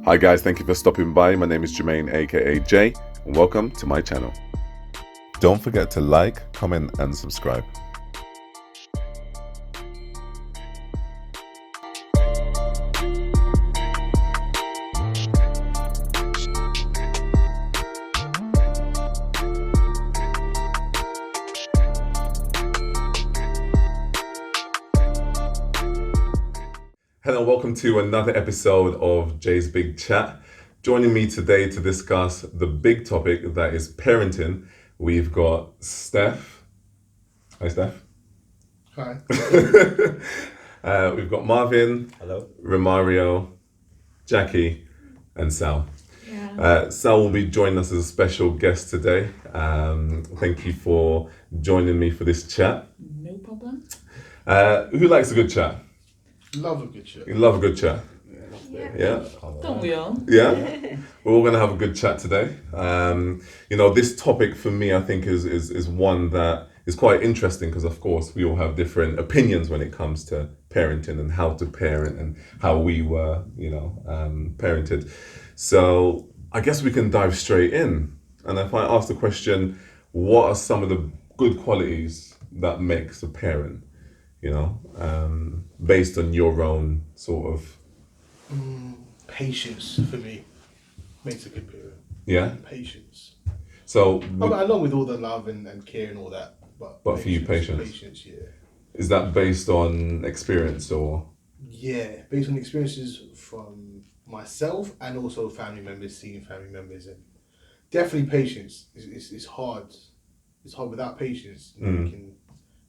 Hi guys, thank you for stopping by. My name is Jermaine, aka Jay, and welcome to my channel. Don't forget to like, comment and subscribe. Hello, welcome to another episode of Jay's Big Chat. Joining me today to discuss the big topic that is parenting, we've got Stef. Hi, Stef. Hi. We've got Marvyn. Hello. Romario, Jacquie, and Sal. Yeah. Sal will be joining us as a special guest today. Thank you for joining me for this chat. No problem. Who likes a good chat? Love a good show. You love a good chat? Yeah? Don't we all? Yeah? We're all going to have a good chat today. This topic for me, I think, is one that is quite interesting because, of course, we all have different opinions when it comes to parenting and how to parent and how we were, parented. So I guess we can dive straight in. And if I ask the question, what are some of the good qualities that makes a parent? Based on your own sort of... Patience for me makes a good parent. Yeah? Patience. So... Along with all the love and care and all that. But for you, patience? Patience, yeah. Is that based on experience or... Yeah, based on experiences from myself and also family members, seeing family members. And definitely patience. It's hard. It's hard without patience. You can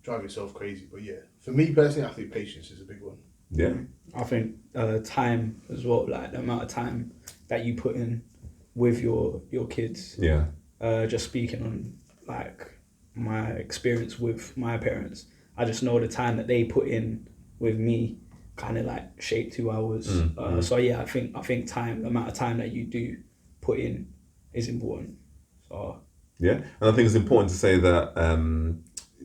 drive yourself crazy. But yeah, for me personally, I think patience is a big one. Yeah. I think time as well, like the amount of time that you put in with your kids. Yeah. Just speaking on like my experience with my parents, I just know the time that they put in with me kind of like shaped who I was. So yeah, I think time, the amount of time that you do put in is important. So Yeah. And I think it's important to say that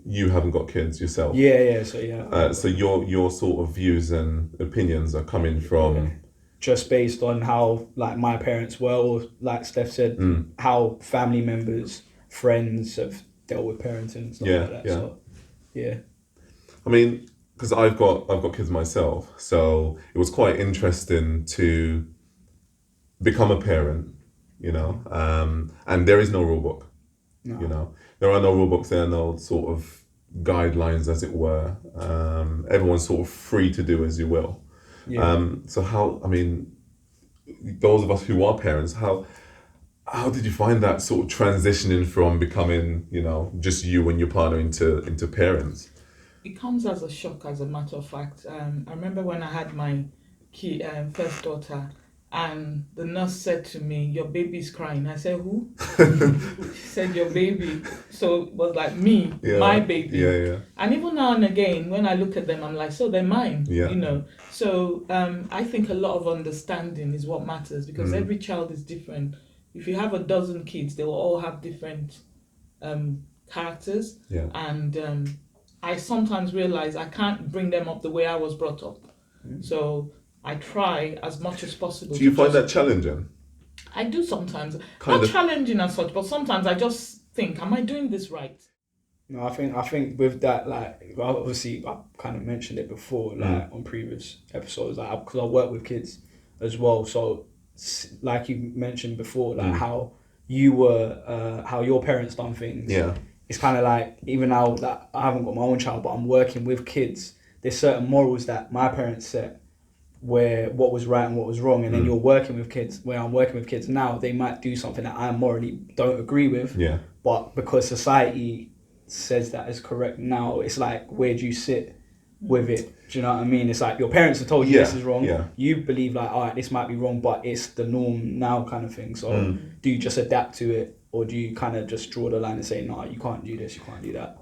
you haven't got kids yourself. yeah. So yeah. So your sort of views and opinions are coming from... Just based on how like my parents were, or like Steph said, how family members, friends have dealt with parenting and stuff like that. Yeah. So yeah. I mean, because I've got kids myself, so it was quite interesting to become a parent, and there is no rule book. No. There are no rule books, there are no sort of guidelines, as it were. Everyone's sort of free to do as you will. Yeah. So those of us who are parents, how did you find that sort of transitioning from becoming, just you and your partner into parents? It comes as a shock, as a matter of fact. I remember when I had my first daughter, and the nurse said to me, "Your baby's crying." I said, "Who?" She said, "Your baby." So it was like me, my baby. Yeah. And even now and again, when I look at them, I'm like, so they're mine. Yeah. So I think a lot of understanding is what matters, because every child is different. If you have a dozen kids, they will all have different characters. Yeah. And I sometimes realize I can't bring them up the way I was brought up. So I try as much as possible. Do you find that challenging? I do sometimes. Kind Not of. challenging as such, but sometimes I just think, am I doing this right? No, I think with that, like, obviously I kind of mentioned it before, like on previous episodes, like, because I work with kids as well. So like you mentioned before, like how you were, how your parents done things. Yeah. It's kind of like, even now that I haven't got my own child, but I'm working with kids, there's certain morals that my parents set, where what was right and what was wrong, and then you're working with kids, where I'm working with kids now, they might do something that I morally don't agree with, but because society says that is correct now, it's like, where do you sit with it? Do you know what I mean? It's like your parents have told you this is wrong, you believe like, all right, this might be wrong, but it's the norm now kind of thing. So do you just adapt to it, or do you kind of just draw the line and say, no, you can't do this, you can't do that?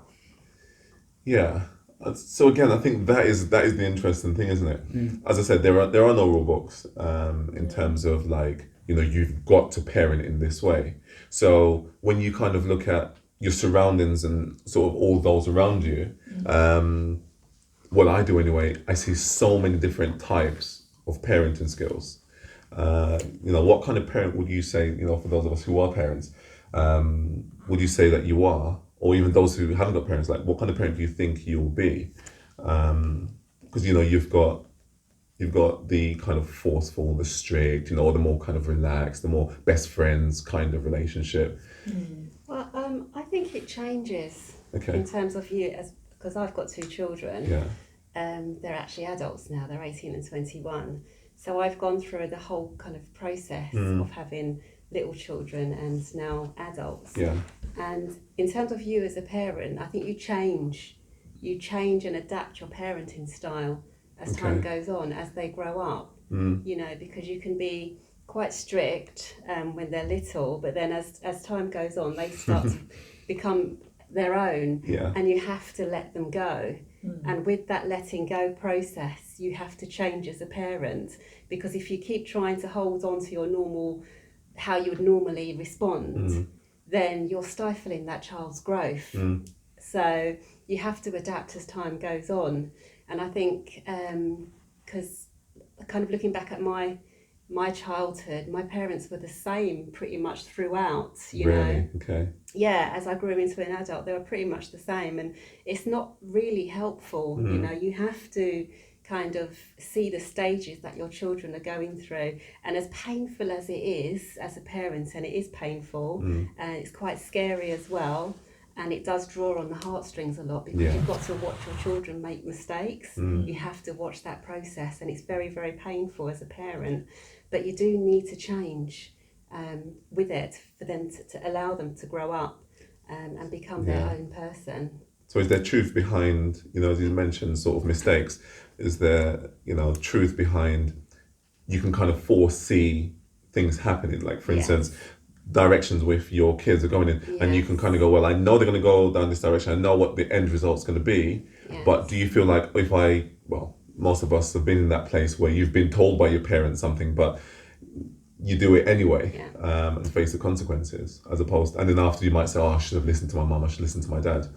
Yeah. So again, I think that is the interesting thing, isn't it? As I said, there are no rule books in terms of like, you've got to parent in this way. So when you kind of look at your surroundings and sort of all those around you, what I do anyway, I see so many different types of parenting skills. What kind of parent would you say, for those of us who are parents, would you say that you are, or even those who haven't got parents, like what kind of parent do you think you'll be? Because you've got the kind of forceful, the strict, or the more kind of relaxed, the more best friends kind of relationship. Well, I think it changes Okay. in terms of you, because I've got 2 children. Yeah. They're actually adults now. They're 18 and 21. So I've gone through the whole kind of process of having little children and now adults. Yeah. And in terms of you as a parent, I think you change and adapt your parenting style as time goes on, as they grow up. Because you can be quite strict when they're little, but then as time goes on, they start to become their own, and you have to let them go. And with that letting go process, you have to change as a parent, because if you keep trying to hold on to your normal, how you would normally respond, then you're stifling that child's growth. So you have to adapt as time goes on. And I think, because kind of looking back at my childhood, my parents were the same pretty much throughout, you know. Okay. Yeah, as I grew into an adult, they were pretty much the same, and it's not really helpful. You have to kind of see the stages that your children are going through, and as painful as it is as a parent, and it is painful, and it's quite scary as well, and it does draw on the heartstrings a lot, because you've got to watch your children make mistakes. You have to watch that process, and it's very, very painful as a parent, but you do need to change with it for them to allow them to grow up and become their own person. So is there truth behind, as you mentioned, sort of mistakes? Is there, truth behind, you can kind of foresee things happening? Like, for instance, directions with your kids are going in, and you can kind of go, well, I know they're going to go down this direction. I know what the end result's going to be. But do you feel like most of us have been in that place where you've been told by your parents something, but you do it anyway, and face the consequences, as opposed, and then after you might say, I should have listened to my mum, I should listen to my dad.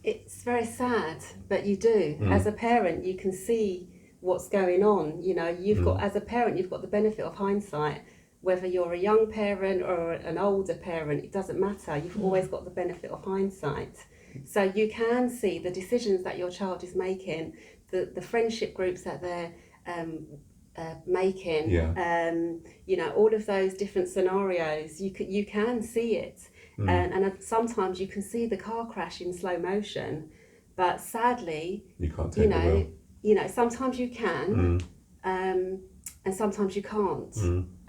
It's very sad, but you do. As a parent, you can see what's going on. You've got, as a parent, you've got the benefit of hindsight. Whether you're a young parent or an older parent, it doesn't matter. You've always got the benefit of hindsight. So you can see the decisions that your child is making, the friendship groups that they're making, all of those different scenarios, you can see it. And sometimes you can see the car crash in slow motion, but sadly, you can't take the wheel. Sometimes you can, and sometimes you can't,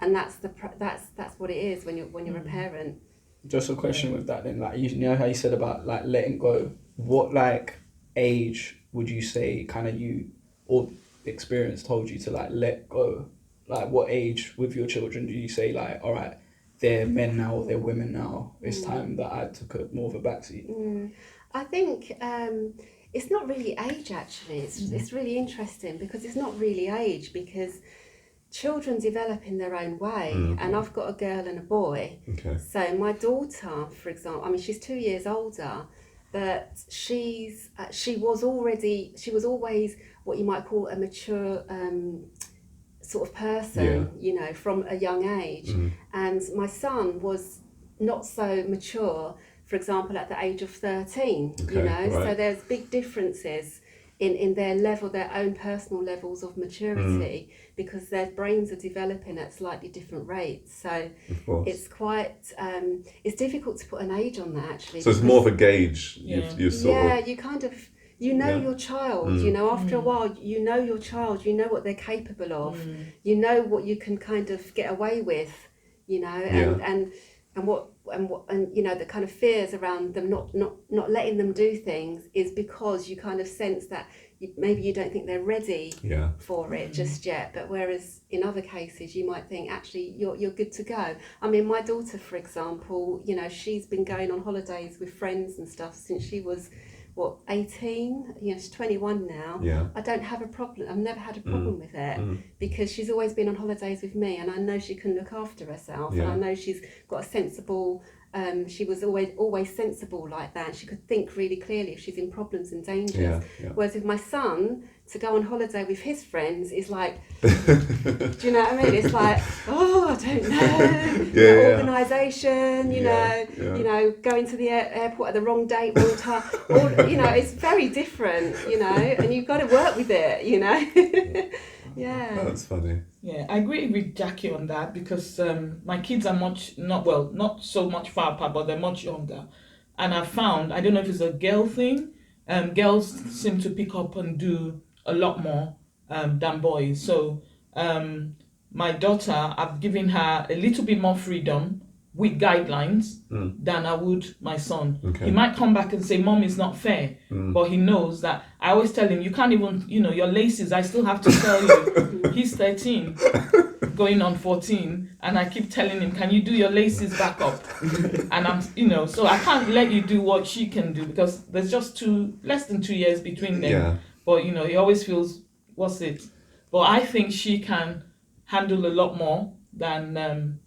and that's what it is when you're a parent. Just a question with that then, like, you know how you said about like letting go, what like age would you say kind of you or experience told you to like let go? Like, what age with your children do you say like, all right, they're men now or they're women now, it's time that I took more of a backseat? I think it's not really age, actually. It's really interesting, because it's not really age, because children develop in their own way, and I've got a girl and a boy. So my daughter, for example, I mean, she's 2 years older, but she was always what you might call a mature sort of person, from a young age. And my son was not so mature, for example, at the age of 13, so there's big differences in their level, their own personal levels of maturity, because their brains are developing at slightly different rates. So it's quite, it's difficult to put an age on that, actually. So it's more of a gauge. You kind of, your child, after a while, your child, what they're capable of, what you can kind of get away with, and what the kind of fears around them not letting them do things is because you kind of sense that maybe you don't think they're ready for it just yet. But whereas in other cases you might think actually you're good to go. I mean, my daughter, for example, she's been going on holidays with friends and stuff since she was 18, she's 21 now. I don't have a problem. I've never had a problem with it, because she's always been on holidays with me, and I know she can look after herself, and I know she's got a sensible, she was always sensible like that, and she could think really clearly if she's in problems and dangers. Whereas with my son, to go on holiday with his friends is like, do you know what I mean? It's like, oh, I don't know, organisation, you know, going to the airport at the wrong date, wrong time, you know, it's very different, you know, and you've got to work with it, you know. Yeah. That's funny. Yeah, I agree with Jackie on that because my kids are not so much far apart, but they're much younger. And I've found, I don't know if it's a girl thing, girls seem to pick up and do a lot more than boys. So my daughter, I've given her a little bit more freedom with guidelines than I would my son. Okay. He might come back and say, Mom, it's not fair. But he knows that I always tell him, you can't even, you know, your laces, I still have to tell you. He's 13, going on 14, and I keep telling him, can you do your laces back up? And I'm, you know, so I can't let you do what she can do because there's just less than 2 years between them. Yeah. But, you know, he always feels, what's it? But I think she can handle a lot more than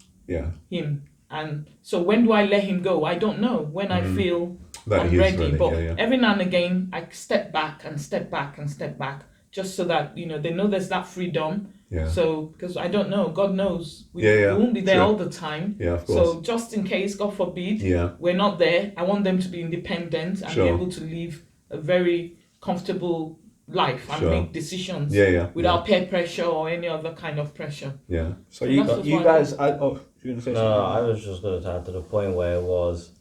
him. And so when do I let him go? I don't know. When I feel that I'm he's ready. But yeah. every now and again, I step back and step back and step back just so that, you know, they know there's that freedom. Yeah. So, because I don't know, God knows, we won't be there all the time. Yeah, of course. So just in case, God forbid, Yeah. we're not there, I want them to be independent and be able to live a very comfortable life and make decisions without peer pressure or any other kind of pressure. Yeah. So you guys, you gonna say No, something? I was just going to add to the point where it was,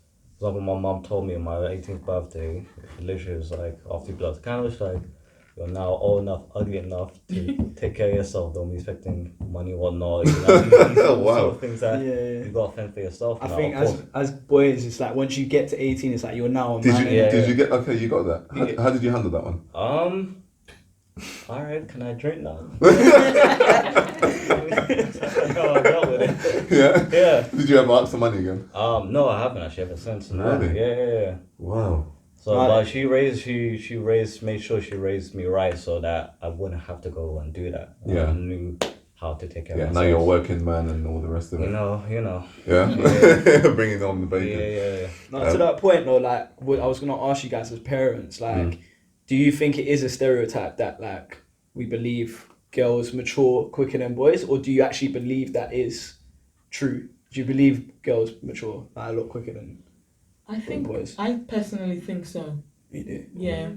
for example, my mum told me on my 18th birthday, it literally was like, after you blow out the candles, like, you're now old enough, ugly enough to take care of yourself, don't be expecting money or whatnot. You know, Wow. sort of things that you got to fend for yourself. I now, think as boys, it's like once you get to 18, it's like you're now a Did man. you get, okay, you got that. How did you handle that one? Alright, can I drink now? Yeah? Yeah. Did you ever ask for money again? No, I haven't actually ever since. No. Really? Yeah. Wow. So, but she made sure she raised me right so that I wouldn't have to go and do that. Yeah. I knew how to take care of myself. Now you're a working man and all the rest of it. You know. Yeah? Bringing on the bacon. Yeah. No, to that point though, like, I was gonna ask you guys as parents, like, do you think it is a stereotype that, like, we believe girls mature quicker than boys, or do you actually believe that is true? Do you believe girls mature like, a lot quicker than boys? I personally think so. You do? Yeah.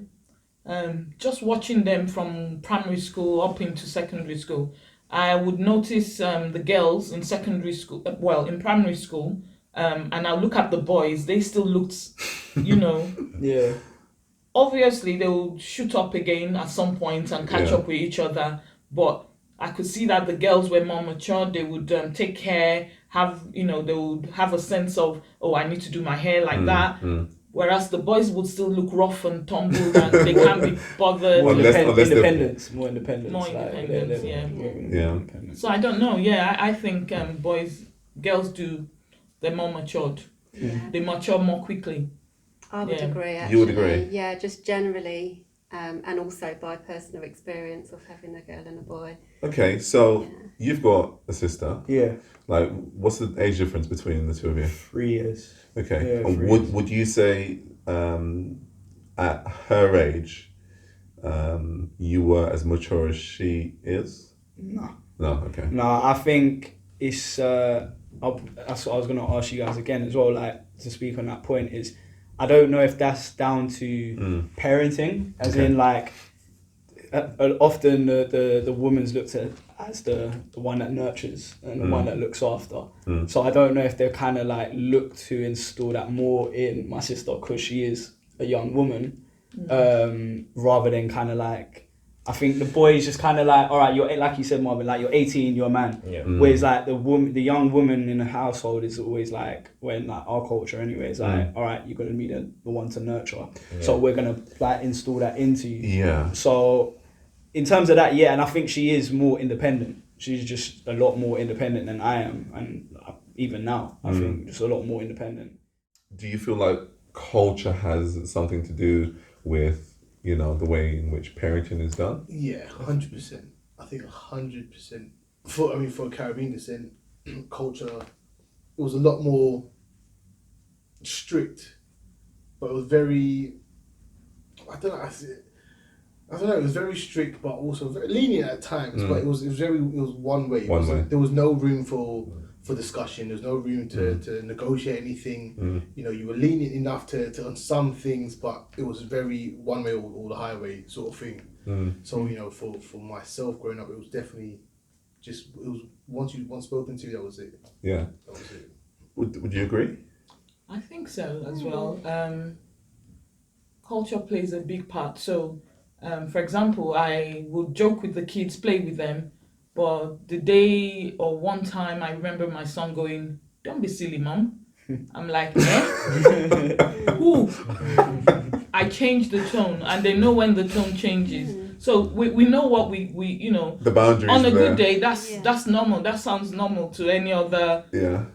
Just watching them from primary school up into secondary school, I would notice the girls in secondary school, in primary school, and I look at the boys, they still looked, you know. Yeah. Obviously, they will shoot up again at some point and catch up with each other. But I could see that the girls were more mature. They would take care, they would have a sense of, oh, I need to do my hair like that. Whereas the boys would still look rough and tumbled and they can't be bothered. More independence. More independence, Yeah. So I don't know. Yeah, I think girls they're more matured. Yeah. They mature more quickly. I would agree, actually. You would agree? Yeah, just generally, and also by personal experience of having a girl and a boy. Okay, so you've got a sister. Yeah. Like, what's the age difference between the two of you? 3 years. Okay. Yeah, And would you say at her age you were as mature as she is? No. No, okay. No, I think it's that's what I was gonna ask you guys again as well, like, to speak on that point is, I don't know if that's down to parenting, as in, like, often the woman's looked at as the one that nurtures and the one that looks after. So I don't know if they kind of like look to install that more in my sister because she is a young woman, rather than kind of like, I think the boys just kind of like, all right, you're, like you said, Marvyn, like, you're 18, you're a man. Yeah. Whereas like the young woman in the household is always like, when like our culture anyway, is like, all right, you're gonna be the one to nurture. Yeah. So we're gonna like install that into you. Yeah. So in terms of that, yeah, and I think she is more independent. She's just a lot more independent than I am, and even now, I think just a lot more independent. Do you feel like culture has something to do with, you know, the way in which parenting is done? Yeah, 100%. I think 100%. For Caribbean descent, culture, it was a lot more strict, but it was very, I don't know, I don't know. It was very strict, but also very lenient at times. But it was one way. One way. There was no room for discussion. There was no room to negotiate anything. You know, you were lenient enough to on some things, but it was very one way or the highway sort of thing. So you know, for myself growing up, it was definitely just it was once spoken to, that was it. Yeah. That was it. Would you agree? I think so as well. Culture plays a big part. So, for example, I would joke with the kids, play with them, but the day or one time I remember my son going, "Don't be silly, mom." I'm like, eh? Who? I change the tone, and they know when the tone changes. So we know what we you know. The boundaries on a there. good day, that's normal. That sounds normal to any other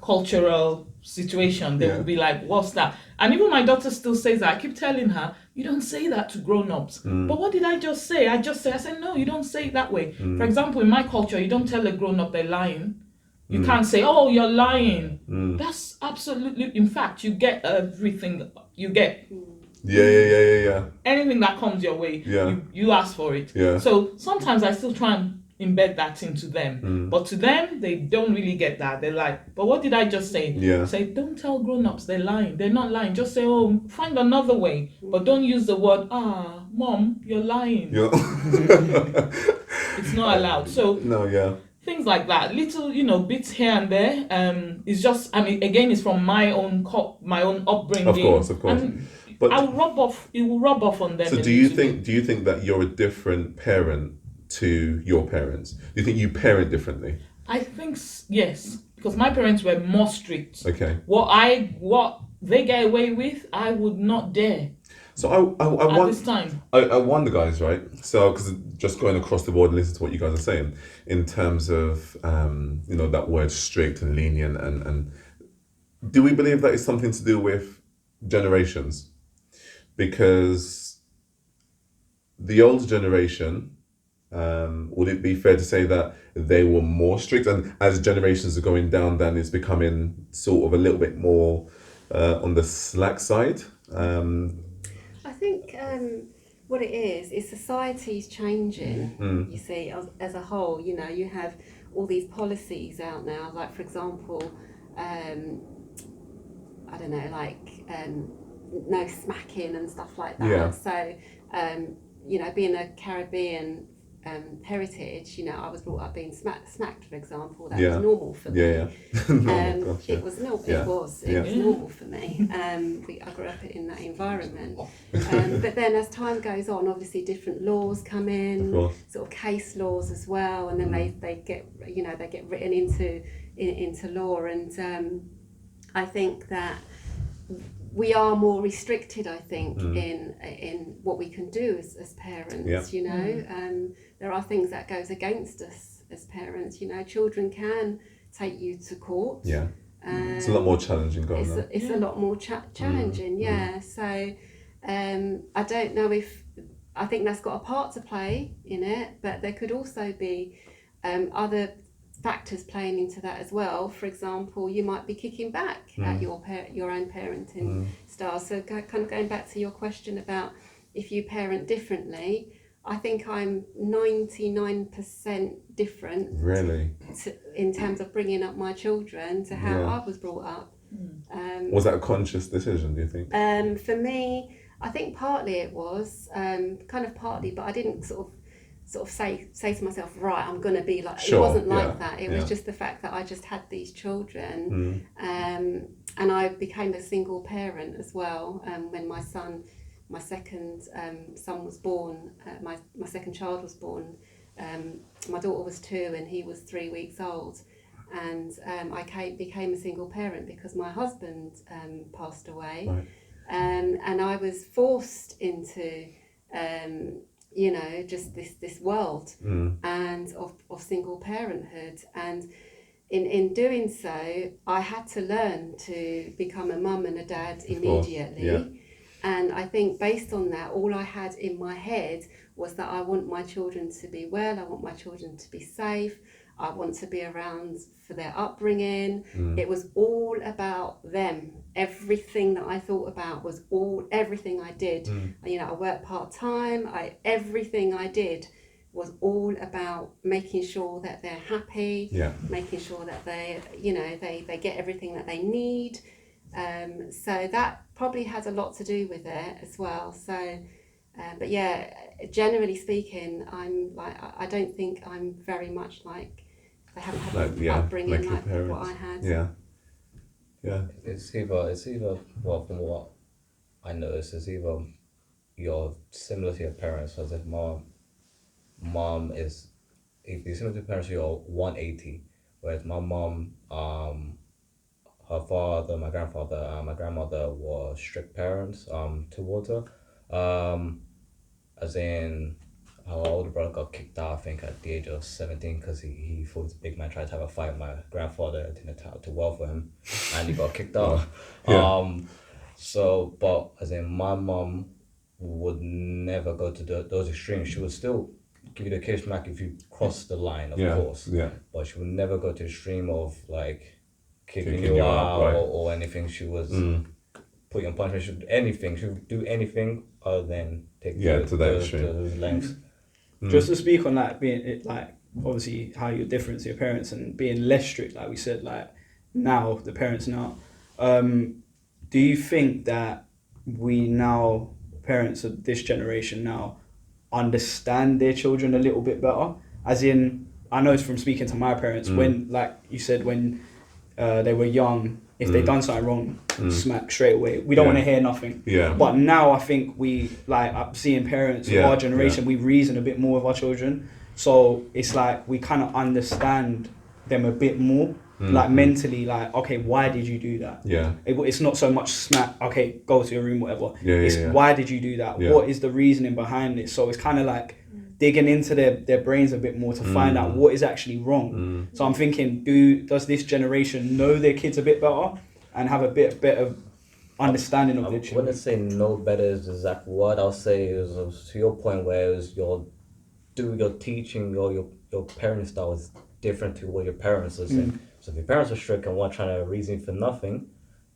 cultural situation. They will be like, "What's that?" And even my daughter still says that. I keep telling her, "You don't say that to grown-ups." But what did I just say? I said, "No, you don't say it that way." For example, in my culture, you don't tell a grown-up they're lying. You can't say, "Oh, you're lying." That's absolutely. In fact, you get everything. You get. Yeah. Anything that comes your way, you ask for it. Yeah. So sometimes I still try and embed that into them. But to them, they don't really get that. They're like, "But what did I just say?" Yeah. Say, "Don't tell grown-ups they're lying. They're not lying. Just say, oh, find another way. But don't use the word, mom, you're lying." Yeah. It's not allowed. So No, yeah. things like that, little, bits here and there. It's just, again, it's from my own upbringing. Of course. And But it will rub off on them. so do you think that you're a different parent to your parents? Do you think you parent differently? I think yes, because my parents were more strict. Okay. What they get away with, I would not dare. So I this time. I wonder, guys, right? So because just going across the board and listening to what you guys are saying in terms of that word strict and lenient and do we believe that is something to do with generations? Because the older generation, would it be fair to say that they were more strict, and as generations are going down, then it's becoming sort of a little bit more on the slack side? I think what it is society's changing. You see, as a whole, you have all these policies out now, like for example, I don't know, like no smacking and stuff like that. Yeah. So, being a Caribbean heritage, I was brought up being smacked, for example. That was normal for me. Yeah. It was normal. Yeah. It was normal for me. I grew up in that environment. But then as time goes on, obviously different laws come in, sort of case laws as well, and then they get written into law. And I think that we are more restricted, I think, in what we can do as parents. There are things that goes against us as parents. Children can take you to court. Yeah. It's a lot more challenging going on. It's a lot more challenging. So I don't know I think that's got a part to play in it, but there could also be other factors playing into that as well. For example, you might be kicking back at your own parenting style. So kind of going back to your question about if you parent differently, I think I'm 99% different. Really? In terms of bringing up my children to how I was brought up. Was that a conscious decision, do you think? For me, I think partly it was, partly, but I didn't sort of say to myself, right, I'm going to be like, it wasn't like that. It was just the fact that I just had these children, and I became a single parent as well. When my second son was born, my second child was born, my daughter was 2 and he was 3 weeks old, and I became a single parent because my husband passed away, right. And I was forced into just this world and of single parenthood, and in doing so I had to learn to become a mum and a dad immediately. And I think based on that, all I had in my head was that I want my children to be well, I want my children to be safe, I want to be around for their upbringing. It was all about them. Everything that I thought about was everything I did. You know, I worked part-time. Everything I did was all about making sure that they're happy, making sure that they get everything that they need. So that probably has a lot to do with it as well. So, but yeah, generally speaking, I don't think I'm very much like, I haven't had an upbringing like what I had. Yeah. It's either well, from what I noticed, it's either you're similar to your parents, as if mom is, if you're similar to your parents, you're 180, whereas my mom, her father, my grandfather, my grandmother were strict parents towards her. As in, her older brother got kicked out, I think, at the age of 17 because he thought this big man tried to have a fight with my grandfather, didn't too well for him, and he got kicked out. So, but as in, my mom would never go to those extremes. She would still give you the kiss smack if you cross the line, of course. Yeah. But she would never go to the extreme of like kicking you out right. or anything. She was put you on punishment. She would anything. She would do anything other than take to that extreme. those lengths. Just to speak on that, being it like obviously how you're different to your parents and being less strict, like we said, like now the parents now. Do you think that we now, parents of this generation now, understand their children a little bit better? As in, I know from speaking to my parents, when, like you said, when they were young, if they done something wrong, smack straight away. We don't want to hear nothing. Yeah. But now I think we, like, I'm seeing parents of our generation, we reason a bit more with our children. So it's like we kind of understand them a bit more. Like mentally, like, okay, why did you do that? Yeah. It's not so much smack, okay, go to your room, whatever. It's why did you do that? Yeah. What is the reasoning behind it? So it's kind of like digging into their brains a bit more to find out what is actually wrong. So I'm thinking, does this generation know their kids a bit better and have a bit better understanding of their I children? wouldn't say no better is the exact word. I'll say is to your point where is your teaching or your parenting style is different to what your parents are saying. So if your parents are strict and one trying to reason for nothing,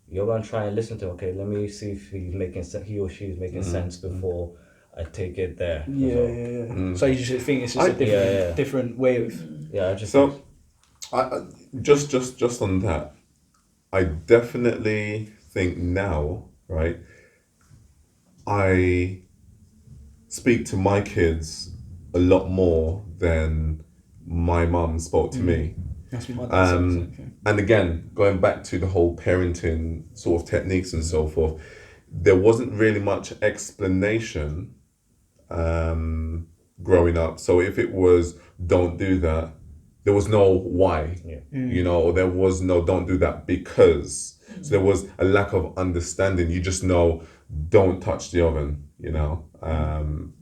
you're gonna try and listen to, okay, let me see if he or she is making sense before I take it there. So you just think it's just a different way of. Yeah, I just So, I just on that, I definitely think now, right? I speak to my kids a lot more than my mum spoke to me. That's what my dad said the same thing. And again, going back to the whole parenting sort of techniques and so forth, there wasn't really much explanation growing up. So if it was don't do that, there was no why, you know, or there was no don't do that because. So there was a lack of understanding. You just know don't touch the oven, you know,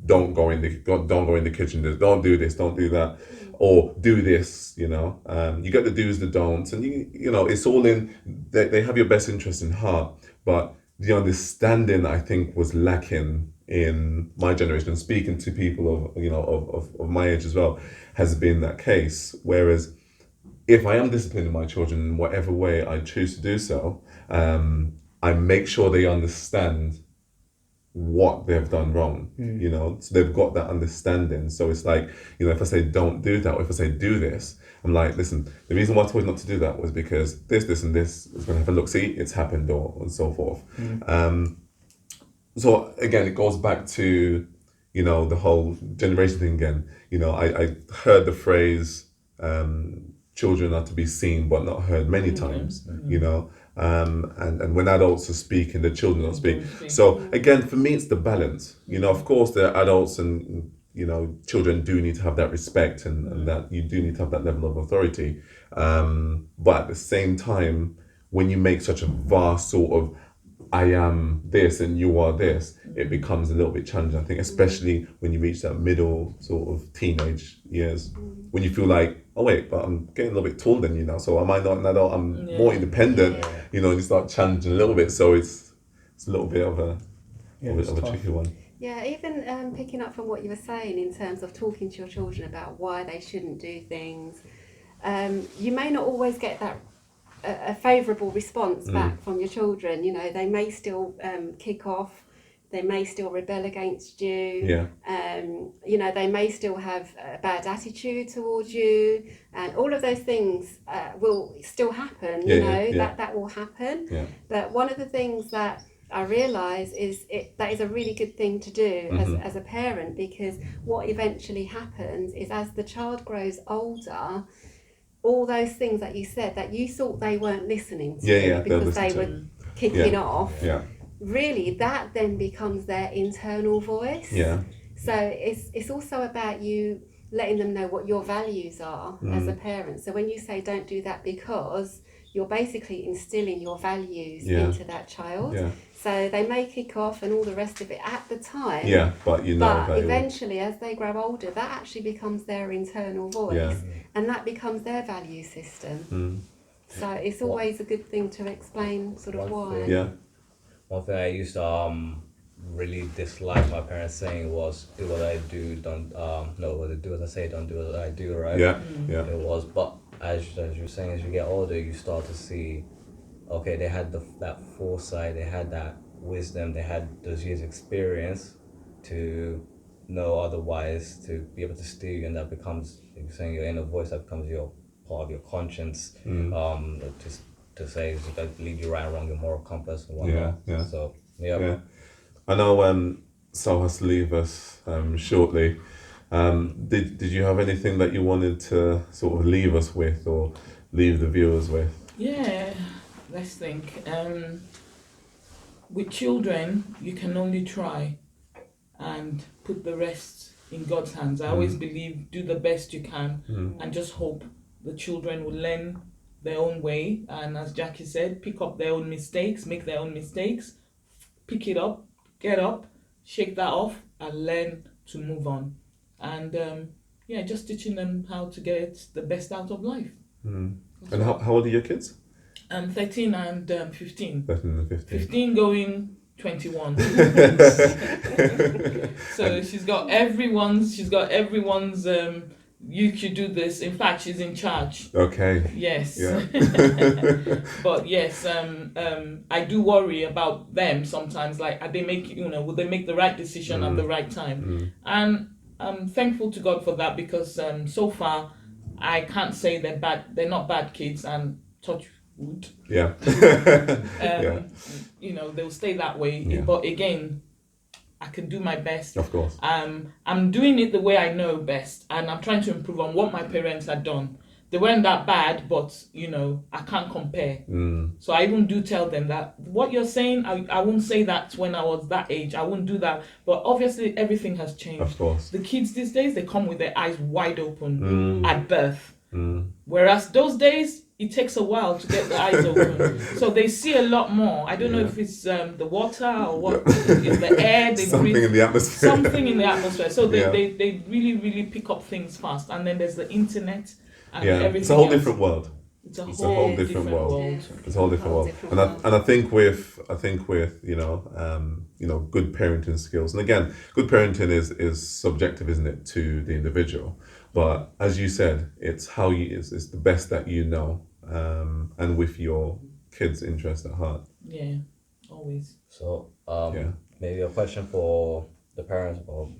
don't go in the kitchen. Don't do this, don't do that, or do this, you know. You get the do's, the don'ts, and you know it's all in. They have your best interest in heart, but the understanding I think was lacking in my generation. And speaking to people of my age as well, has been that case. Whereas if I am disciplining my children in whatever way I choose to do so, I make sure they understand what they've done wrong, you know, so they've got that understanding. So it's like, you know, if I say don't do that, or if I say do this, I'm like, listen, the reason why I told you not to do that was because this and this is going to have a look, see, it's happened, or and so forth. So again, it goes back to, you know, the whole generation thing again. You know, I heard the phrase, children are to be seen but not heard many times, you know. And when adults are speaking, the children don't speak. So again, for me, it's the balance. You know, of course, there are adults and, you know, children do need to have that respect and that you do need to have that level of authority. But at the same time, when you make such a vast sort of, I am this and you are this, it becomes a little bit challenging, I think, especially when you reach that middle sort of teenage years, when you feel like, oh wait, but I'm getting a little bit taller than you now, so am I not an adult? I'm more independent, you know, and you start challenging a little bit. So it's a little bit of a tricky one. Yeah, even picking up from what you were saying in terms of talking to your children about why they shouldn't do things. you may not always get that a favourable response back from your children. You know, they may still kick off. They may still rebel against you. You know, they may still have a bad attitude towards you, and all of those things will still happen. That will happen. But one of the things that I realise is that is a really good thing to do as a parent, because what eventually happens is, as the child grows older, all those things that you said that you thought they weren't listening to because they were kicking off, really that then becomes their internal voice. So it's also about you letting them know what your values are as a parent. So when you say don't do that, because you're basically instilling your values into that child. So they may kick off and all the rest of it at the time. But you know. But eventually, as they grow older, that actually becomes their internal voice, and that becomes their value system. So it's always a good thing to explain sort of why. One thing I used to really dislike my parents saying was, "Do what I do, don't do what I say, don't do what I do." Right? It was, but as you're saying, as you get older, you start to see, okay, they had that foresight, they had that wisdom, they had those years' experience to know otherwise, to be able to steer you, and that becomes, you're saying, your inner voice, that becomes your part of your conscience, to say, to lead you right and wrong, your moral compass and whatnot. So, I know Sal has to leave us shortly. Did you have anything that you wanted to sort of leave us with, or leave the viewers with? Let's think. With children, you can only try and put the rest in God's hands. I always believe, do the best you can and just hope the children will learn their own way. And as Jackie said, pick up their own mistakes, make their own mistakes, pick it up, get up, shake that off, and learn to move on. And just teaching them how to get the best out of life. And how old are your kids? 13 and 15. 13 and 15. 15 going 21. So she's got everyone's, you should do this. In fact, she's in charge. Okay. Yes. But yes, I do worry about them sometimes. Like, are they will they make the right decision at the right time? And I'm thankful to God for that, because so far I can't say they're bad. They're not bad kids, and touch wood. They'll stay that way. But again, I can do my best. Of course. I'm doing it the way I know best, and I'm trying to improve on what my parents had done. They weren't that bad, but I can't compare. So I even do tell them that what you're saying, I wouldn't say that when I was that age. I wouldn't do that. But obviously everything has changed. Of course. The kids these days, they come with their eyes wide open at birth. Whereas those days, it takes a while to get the eyes open. So they see a lot more. I don't know if it's the water or what, it's the air. They Something in the atmosphere. Something in the atmosphere. So they really, really pick up things fast. And then there's the internet and everything. It's a whole else. different world. It's a whole different world. It's a whole different world. And I think with good parenting skills, and again, good parenting is subjective, isn't it, to the individual? But as you said, it's it's the best that you know, and with your kids' interest at heart. Yeah, always. So maybe a question for the parents, or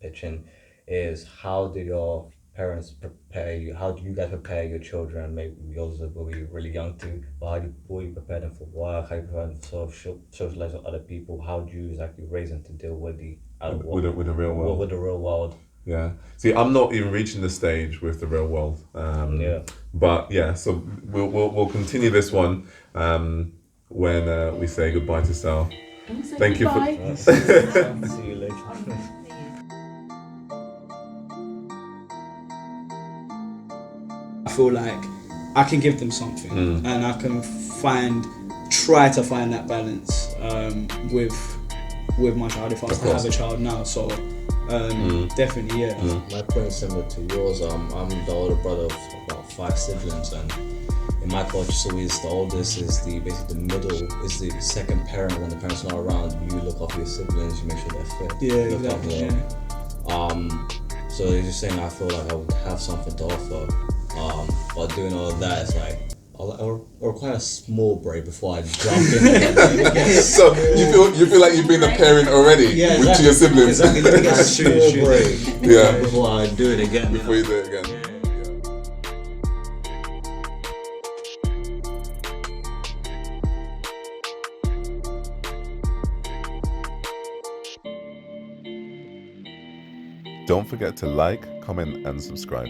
pitching, is how do your parents prepare you? How do you guys prepare your children? Maybe yours will be really young too, but how do you prepare them for work? How do you prepare them to sort of socialize with other people? How do you exactly raise them to deal with the with the real world? With the real world. Yeah. See, I'm not even reaching the stage with the real world. But so we'll continue this one when we say goodbye to Sal. Thank you for. See you later. I feel like I can give them something, and I can try to find that balance with my child if I was to have a child now. So definitely, My parents similar to yours. I'm the older brother of about 5 siblings, and in my culture, it's always the oldest is basically the middle is the second parent. When the parents are not around, you look after your siblings, you make sure they're fit. Yeah, exactly. So you're just saying I feel like I would have something to offer. But doing all of that, it's like I'll require a small break before I jump in. So you feel like you've been a parent already with your siblings. Exactly. Let me get a small break. Yeah. Before I do it again. Before you do it again. Don't forget to like, comment, and subscribe.